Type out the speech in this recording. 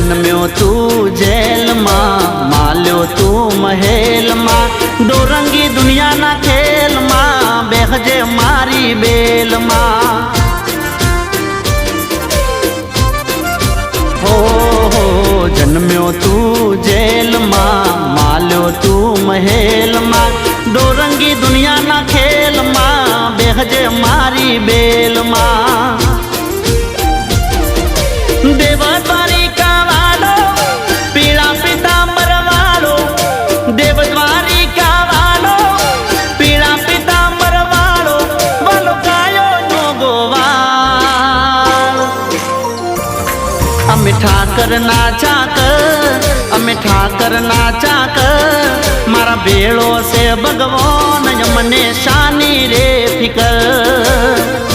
जन्म्यो तू जेल मां, माल्यो तू महल मां, डोरंगी दुनिया ना खेल मां, बेहजे मारी बेल मां। हो जन्म्यो तू जेल मां, माल्यो तू महल मां, डोरंगी दुनिया ना खेल मां, बेहजे मारी बेल मां। देवद्वारिका वालो पीड़ा पीतांबर वालो, देवद्वारिका वालो पीड़ा पीतांबर वालो, वालो गायो नो गोवाल। अमे ठाकर नाचा कर, अमे ठाकर नाचा कर, मारा बेड़ो से भगवान यमने शानी रे फिकर।